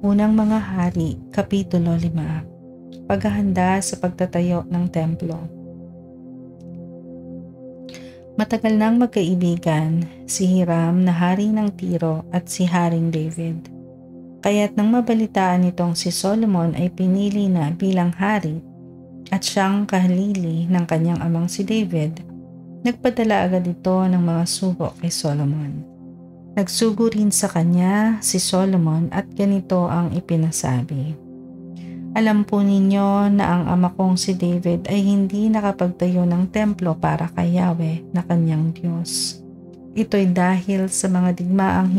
Unang Mga Hari, Kapitulo 5. Paghahanda sa pagtatayo ng templo. Matagal nang magkaibigan si Hiram na hari ng Tiro at si Haring David. Kaya't nang mabalitaan nitong si Solomon ay pinili na bilang hari at siyang kahalili ng kanyang amang si David, nagpadala agad ito ng mga sugo kay Solomon. Nagsugo rin sa kanya si Solomon at ganito ang ipinasabi. Alam po ninyo na ang ama kong si David ay hindi nakapagtayo ng templo para kay Yahweh na kanyang Diyos. Ito'y dahil sa mga digmaang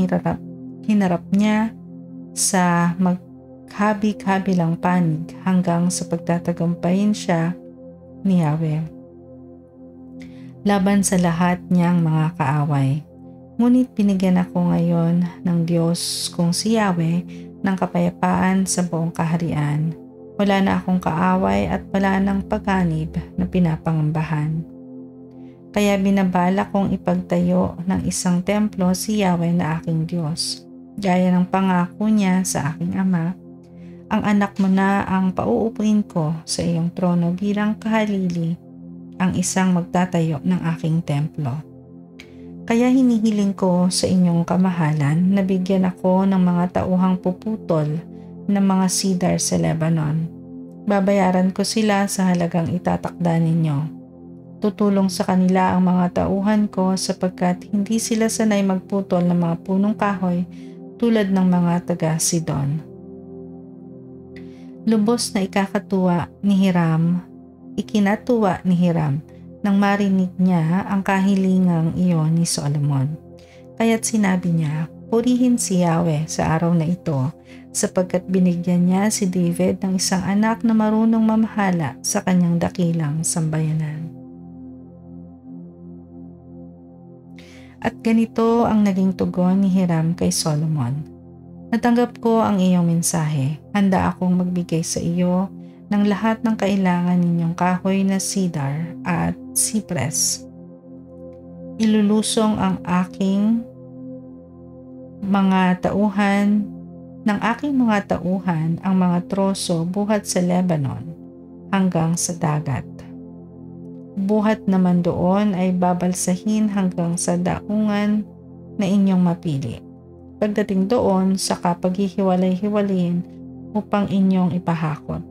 hinarap niya sa maghabi-habilang panig hanggang sa pagtatagumpayin siya ni Yahweh laban sa lahat niyang mga kaaway. Ngunit binigyan ako ngayon ng Diyos kong si Yahweh ng kapayapaan sa buong kaharian. Wala na akong kaaway at wala ng paghanib na pinapangambahan. Kaya binabala kong ipagtayo ng isang templo si Yahweh na aking Diyos. Gaya ng pangako niya sa aking ama, ang anak mo na ang pauupuin ko sa iyong trono bilang kahalili, ang isang magtatayo ng aking templo. Kaya hinihiling ko sa inyong kamahalan na bigyan ako ng mga tauhang puputol ng mga cedar sa Lebanon. Babayaran ko sila sa halagang itatakda ninyo. Tutulong sa kanila ang mga tauhan ko sapagkat hindi sila sanay magputol ng mga punong kahoy tulad ng mga taga-Sidon. Lubos na ikinatuwa ni Hiram nang marinig niya ang kahilingang iyon ni Solomon. Kaya't sinabi niya, purihin si Yahweh sa araw na ito sapagkat binigyan niya si David ng isang anak na marunong mamahala sa kanyang dakilang sambayanan. At ganito ang naging tugon ni Hiram kay Solomon. Natanggap ko ang iyong mensahe. Handa akong magbigay sa iyo ng lahat ng kailangan ninyong kahoy na cedar at cypress. Ilulusong ang aking mga tauhan ang mga troso buhat sa Lebanon hanggang sa dagat. Buhat naman doon ay babalsahin hanggang sa daungan na inyong mapili. Pagdating doon, saka paghihiwalay-hiwalayin upang inyong ipahakot.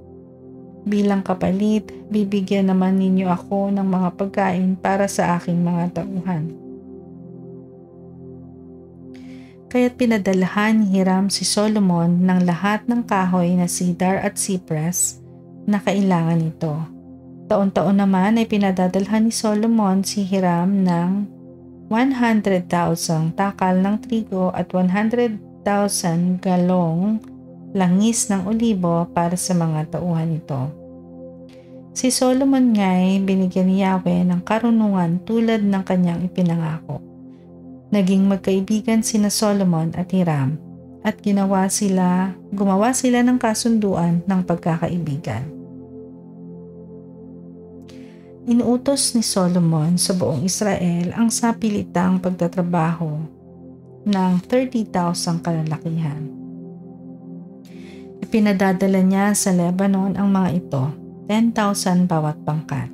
Bilang kapalit, bibigyan naman ninyo ako ng mga pagkain para sa aking mga tauhan. Kaya't pinadalhan ni Hiram si Solomon ng lahat ng kahoy na cedar at cypress na kailangan nito. Taon-taon naman ay pinadadalhan ni Solomon si Hiram ng 100,000 takal ng trigo at 100,000 galong langis ng olibo para sa mga tauhan nito. Si Solomon nga'y binigyan ni Yahweh ng karunungan tulad ng kanyang ipinangako. Naging magkaibigan sina Solomon at Hiram at gumawa sila ng kasunduan ng pagkakaibigan. Inuutos ni Solomon sa buong Israel ang sapilitang pagtatrabaho ng 30,000 kalalakihan. Ipinadadala niya sa Lebanon ang mga ito, 10,000 bawat pangkat.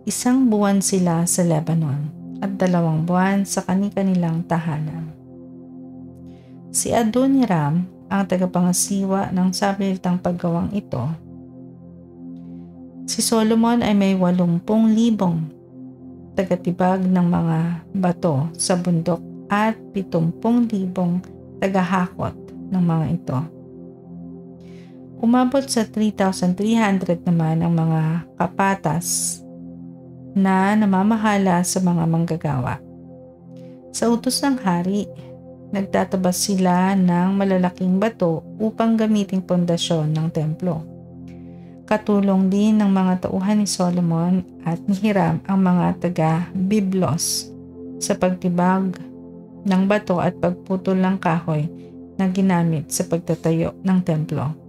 1 buwan sila sa Lebanon at 2 buwan sa kani-kanilang tahanan. Si Adoniram ang tagapangasiwa ng sapilitang paggawang ito. Si Solomon ay may 80,000 tagatibag ng mga bato sa bundok at 70,000 tagahakot ng mga ito. Umabot sa 3,300 naman ang mga kapatas na namamahala sa mga manggagawa. Sa utos ng hari, nagtatabas sila ng malalaking bato upang gamiting pundasyon ng templo. Katulong din ng mga tauhan ni Solomon at ni Hiram ang mga taga-biblos sa pagtibag ng bato at pagputol ng kahoy na ginamit sa pagtatayo ng templo.